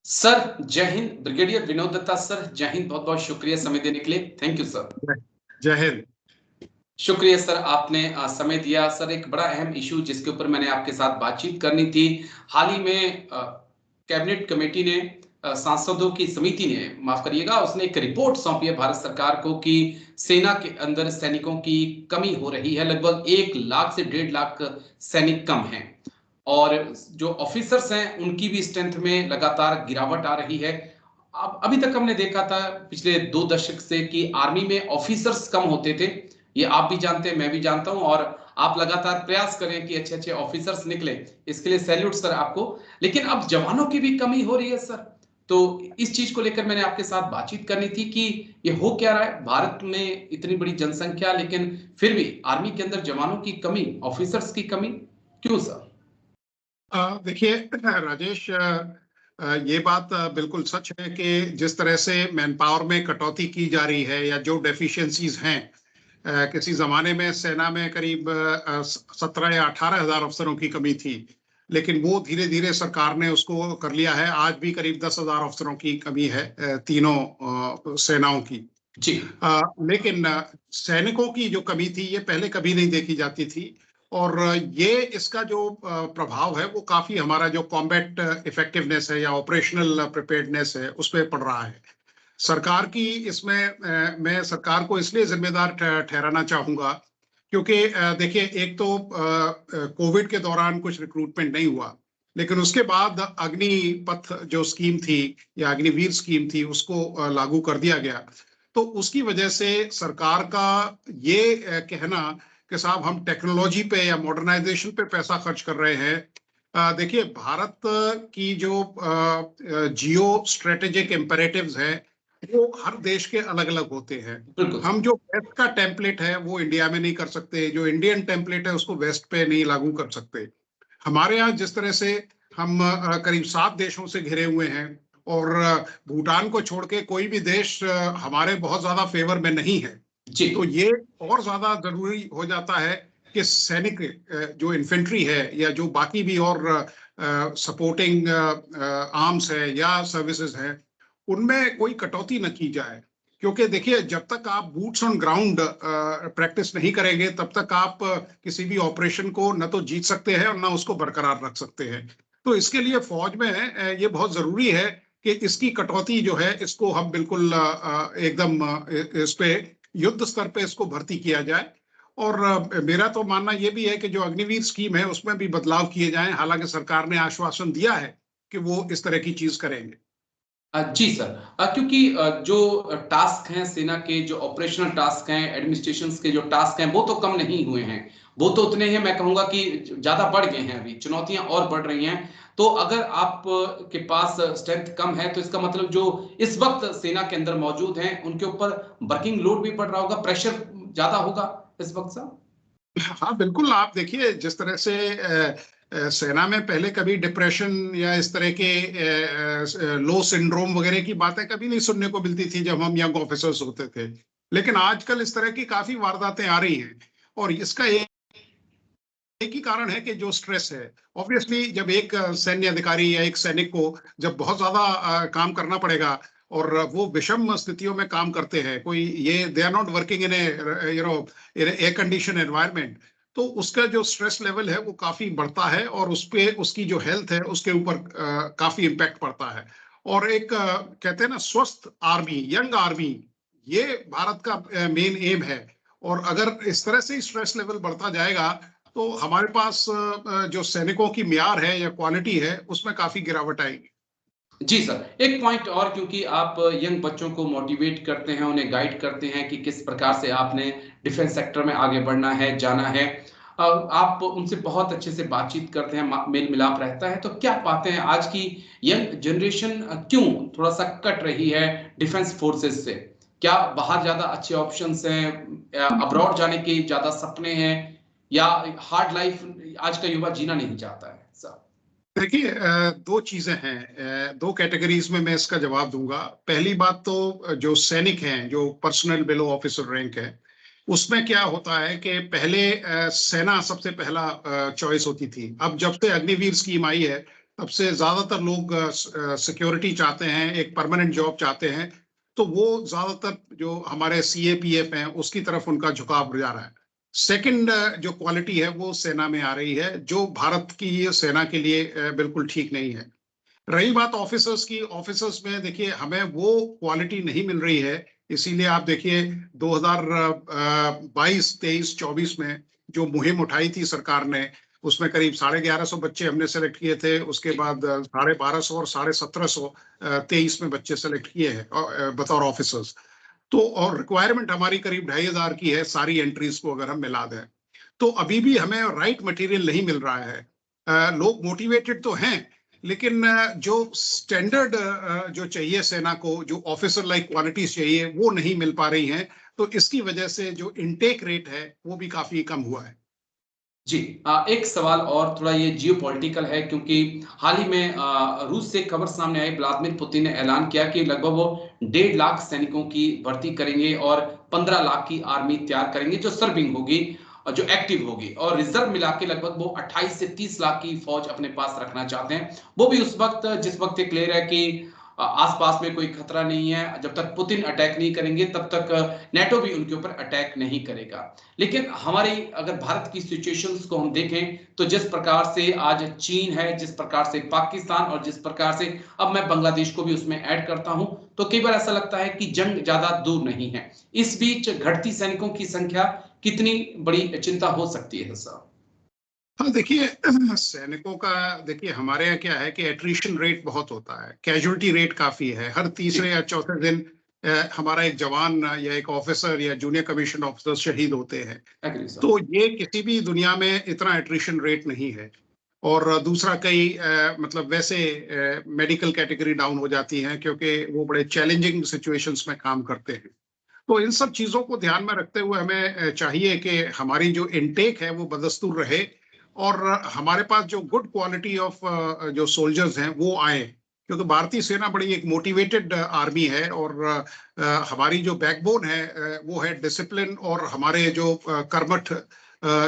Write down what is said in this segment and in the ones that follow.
Sir जय Hind. Brigadier Vinod Dutta sir, जय हिंद। बहुत बहुत शुक्रिया समय देने के लिए। Thank you sir. जय हिंद। शुक्रिया सर, आपने समय दिया। सर एक बड़ा अहम इशू जिसके ऊपर मैंने आपके साथ बातचीत करनी थी। हाल ही में कैबिनेट कमेटी ने, सांसदों की समिति ने, माफ करिएगा, उसने एक रिपोर्ट सौंपी है भारत सरकार को कि सेना के अंदर सैनिकों की कमी हो रही है। लगभग 1 लाख से 1.5 लाख सैनिक कम हैं और जो ऑफिसर्स हैं उनकी भी स्ट्रेंथ में लगातार गिरावट आ रही है। अब अभी तक हमने देखा था पिछले 2 दशक से कि आर्मी में ऑफिसर्स कम होते थे। ये आप भी जानते हैं, मैं भी जानता हूं, और आप लगातार प्रयास करें कि अच्छे अच्छे ऑफिसर्स निकले, इसके लिए सैल्यूट सर आपको। लेकिन अब जवानों की भी कमी हो रही है सर। तो इस चीज को लेकर मैंने आपके साथ बातचीत करनी थी कि ये हो क्या रहा है भारत में, इतनी बड़ी जनसंख्या लेकिन फिर भी आर्मी के अंदर जवानों की कमी, ऑफिसर्स की कमी, क्यों सर? देखिए राजेश, ये बात बिल्कुल सच है कि जिस तरह से मैन पावर में कटौती की जा रही है या जो डेफिशिएंसीज हैं, किसी जमाने में सेना में करीब 17 या 18 हजार अफसरों की कमी थी, लेकिन वो धीरे धीरे सरकार ने उसको कर लिया है। आज भी करीब 10 हजार अफसरों की कमी है तीनों सेनाओं की। जी। लेकिन सैनिकों की जो कमी थी ये पहले कभी नहीं देखी जाती थी, और ये इसका जो प्रभाव है वो काफी हमारा जो कॉम्बैट इफेक्टिवनेस है या ऑपरेशनल प्रिपेयर्डनेस है उस पर पड़ रहा है। सरकार की इसमें मैं सरकार को इसलिए जिम्मेदार ठहराना चाहूंगा क्योंकि देखिए, एक तो कोविड के दौरान कुछ रिक्रूटमेंट नहीं हुआ, लेकिन उसके बाद अग्निपथ जो स्कीम थी या अग्निवीर स्कीम थी उसको लागू कर दिया गया। तो उसकी वजह से सरकार का ये कहना कि साहब हम टेक्नोलॉजी पे या मॉडर्नाइजेशन पे पैसा खर्च कर रहे हैं। देखिए, भारत की जो जियो स्ट्रेटेजिक इम्पेरेटिव्स है वो हर देश के अलग अलग होते हैं। हम जो वेस्ट का टेम्पलेट है वो इंडिया में नहीं कर सकते, जो इंडियन टेम्पलेट है उसको वेस्ट पे नहीं लागू कर सकते। हमारे यहाँ जिस तरह से हम करीब 7 देशों से घिरे हुए हैं, और भूटान को छोड़ के कोई भी देश हमारे बहुत ज्यादा फेवर में नहीं है, तो ये और ज्यादा जरूरी हो जाता है कि सैनिक जो इन्फेंट्री है या जो बाकी भी और सपोर्टिंग आर्म्स है या सर्विसेज है उनमें कोई कटौती न की जाए। क्योंकि देखिए, जब तक आप बूट्स ऑन ग्राउंड प्रैक्टिस नहीं करेंगे तब तक आप किसी भी ऑपरेशन को न तो जीत सकते हैं और न उसको बरकरार रख सकते हैं। तो इसके लिए फौज में ये बहुत जरूरी है कि इसकी कटौती जो है इसको हम बिल्कुल एकदम इस पे युद्ध स्तर पे इसको भर्ती किया जाए। और मेरा तो मानना ये भी है कि जो अग्निवीर स्कीम है उसमें भी बदलाव किए जाएं। हालांकि सरकार ने आश्वासन दिया है कि वो इस तरह की चीज करेंगे। जी सर, क्योंकि जो टास्क हैं सेना के, जो ऑपरेशनल टास्क हैं, एडमिनिस्ट्रेशन के जो टास्क हैं, वो तो कम नहीं हुए हैं, वो तो उतने हैं। मैं कहूंगा कि ज्यादा बढ़ गए हैं, अभी चुनौतियां और बढ़ रही हैं। तो अगर आप के पास स्ट्रेंथ कम है तो इसका मतलब जो इस वक्त सेना के अंदर मौजूद हैं उनके ऊपर वर्किंग लोड भी बढ़ रहा होगा, प्रेशर ज्यादा होगा इस वक्त सर। हाँ बिल्कुल, आप देखिए जिस तरह से सेना में पहले कभी डिप्रेशन या इस तरह के लो सिंड्रोम वगैरह की बातें कभी नहीं सुनने को मिलती थी जब हम यंग ऑफिसर्स होते थे, लेकिन आजकल इस तरह की काफी वारदातें आ रही हैं। और इसका एक ही कारण है कि जो स्ट्रेस है, ऑब्वियसली जब एक सैन्य अधिकारी या एक सैनिक को जब बहुत ज्यादा काम करना पड़ेगा और वो विषम स्थितियों में काम करते हैं, कोई ये they are not working in air condition environment, तो उसका जो स्ट्रेस लेवल है वो काफी बढ़ता है और उस पे उसकी जो हेल्थ है उसके ऊपर काफी इम्पैक्ट पड़ता है। और एक कहते हैं ना, स्वस्थ आर्मी, यंग आर्मी, ये भारत का मेन एम है। और अगर इस तरह से स्ट्रेस लेवल बढ़ता जाएगा तो हमारे पास जो सैनिकों की म्यार है या क्वालिटी है उसमें काफी गिरावट आएगी। जी सर, एक पॉइंट और, क्योंकि आप यंग बच्चों को मोटिवेट करते हैं, उन्हें गाइड करते हैं कि किस प्रकार से आपने डिफेंस सेक्टर में आगे बढ़ना है, जाना है, आप उनसे बहुत अच्छे से बातचीत करते हैं, मेल मिलाप रहता है, तो क्या पाते हैं आज की यंग जनरेशन क्यों थोड़ा सा कट रही है डिफेंस फोर्सेस से? क्या बाहर ज्यादा अच्छे ऑप्शंस हैं, अब्रॉड जाने के ज्यादा सपने हैं, या हार्ड लाइफ आज का युवा जीना नहीं चाहता है सर? देखिए, दो चीजें हैं, दो कैटेगरीज में मैं इसका जवाब दूंगा। पहली बात तो जो सैनिक हैं, जो पर्सनल बिलो ऑफिसर रैंक है, उसमें क्या होता है कि पहले सेना सबसे पहला चॉइस होती थी। अब जब से अग्निवीर स्कीम आई है तब से ज्यादातर लोग सिक्योरिटी चाहते हैं, एक परमानेंट जॉब चाहते हैं, तो वो ज्यादातर जो हमारे CAPF हैं उसकी तरफ उनका झुकाव जा रहा है। सेकंड जो क्वालिटी है वो सेना में आ रही है, जो भारत की सेना के लिए बिल्कुल ठीक नहीं है। रही बात ऑफिसर्स की, ऑफिसर्स में देखिए हमें वो क्वालिटी नहीं मिल रही है। इसीलिए आप देखिए 2022, 23, 24 में जो मुहिम उठाई थी सरकार ने, उसमें करीब 1150 बच्चे हमने सेलेक्ट किए थे। उसके बाद 1250 और 1750 23 में बच्चे सेलेक्ट किए हैं बतौर ऑफिसर्स। तो और रिक्वायरमेंट हमारी करीब 2500 की है, सारी एंट्रीज को अगर हम मिला दें। तो अभी भी हमें राइट मटेरियल नहीं मिल रहा है। लोग मोटिवेटेड तो हैं, लेकिन जो स्टैंडर्ड जो चाहिए सेना को, जो ऑफिसर लाइक क्वालिटीज चाहिए, वो नहीं मिल पा रही हैं। तो इसकी वजह से जो इनटेक रेट है वो भी काफी कम हुआ है। जी, एक सवाल और थोड़ा ये जियोपॉलिटिकल है, क्योंकि हाल ही में रूस से खबर सामने आई, व्लादिमीर पुतिन ने ऐलान किया कि लगभग वो 1.5 लाख सैनिकों की भर्ती करेंगे और 15 लाख की आर्मी तैयार करेंगे जो सर्विंग होगी और जो एक्टिव होगी, और रिजर्व मिला के लगभग वो 28 से 30 लाख की फौज अपने पास रखना चाहते हैं। वो भी उस वक्त जिस वक्त ये क्लियर है कि आसपास में कोई खतरा नहीं है, जब तक पुतिन अटैक नहीं करेंगे तब तक नेटो भी उनके ऊपर अटैक नहीं करेगा। लेकिन हमारी अगर भारत की सिचुएशंस को हम देखें तो जिस प्रकार से आज चीन है, जिस प्रकार से पाकिस्तान, और जिस प्रकार से अब मैं बांग्लादेश को भी उसमें ऐड करता हूं, तो कई बार ऐसा लगता है कि जंग ज्यादा दूर नहीं है। इस बीच घटती सैनिकों की संख्या कितनी बड़ी चिंता हो सकती है सर? हाँ देखिए, सैनिकों का देखिए हमारे यहाँ क्या है कि एट्रिशन रेट बहुत होता है, कैजुअलिटी रेट काफी है। हर तीसरे या चौथे दिन हमारा एक जवान या एक ऑफिसर या जूनियर कमीशन ऑफिसर शहीद होते हैं। तो ये किसी भी दुनिया में इतना एट्रिशन रेट नहीं है। और दूसरा, कई मतलब वैसे मेडिकल कैटेगरी डाउन हो जाती है क्योंकि वो बड़े चैलेंजिंग सिचुएशंस में काम करते हैं। तो इन सब चीजों को ध्यान में रखते हुए हमें चाहिए कि हमारी जो इनटेक है वो बदस्तूर रहे, और हमारे पास जो गुड क्वालिटी ऑफ जो सोल्जर्स हैं वो आए। क्योंकि भारतीय सेना बड़ी एक मोटिवेटेड आर्मी है, और हमारी जो बैकबोन है वो है डिसिप्लिन, और हमारे जो कर्मठ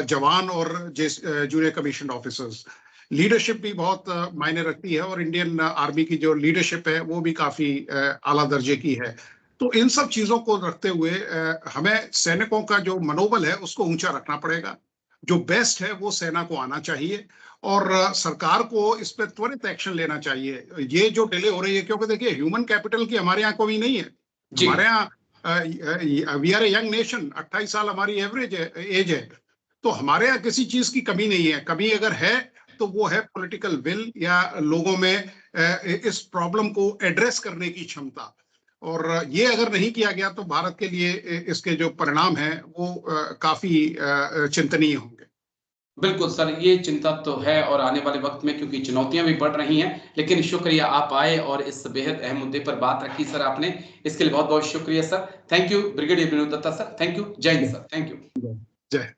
जवान और जूनियर कमीशन ऑफिसर्स। लीडरशिप भी बहुत मायने रखती है, और इंडियन आर्मी की जो लीडरशिप है वो भी काफी आला दर्जे की है। तो इन सब चीजों को रखते हुए हमें सैनिकों का जो मनोबल है उसको ऊंचा रखना पड़ेगा। जो बेस्ट है वो सेना को आना चाहिए, और सरकार को इस पर त्वरित एक्शन लेना चाहिए। ये जो डिले हो रही है, क्योंकि देखिए ह्यूमन कैपिटल की हमारे यहाँ कोई नहीं है। हमारे यहाँ we are a young nation, 28 साल हमारी एवरेज एज है। तो हमारे यहाँ किसी चीज की कमी नहीं है। कमी अगर है तो वो है पॉलिटिकल विल, या लोगों में इस प्रॉब्लम को एड्रेस करने की क्षमता। और ये अगर नहीं किया गया तो भारत के लिए इसके जो परिणाम हैं वो काफी चिंतनीय होंगे। बिल्कुल सर, ये चिंता तो है, और आने वाले वक्त में क्योंकि चुनौतियां भी बढ़ रही हैं। लेकिन शुक्रिया आप आए और इस बेहद अहम मुद्दे पर बात रखी सर आपने, इसके लिए बहुत बहुत शुक्रिया sir. Thank you brigadier Vinod Dutta sir, thank you. Jai Hind sir, thank you. जय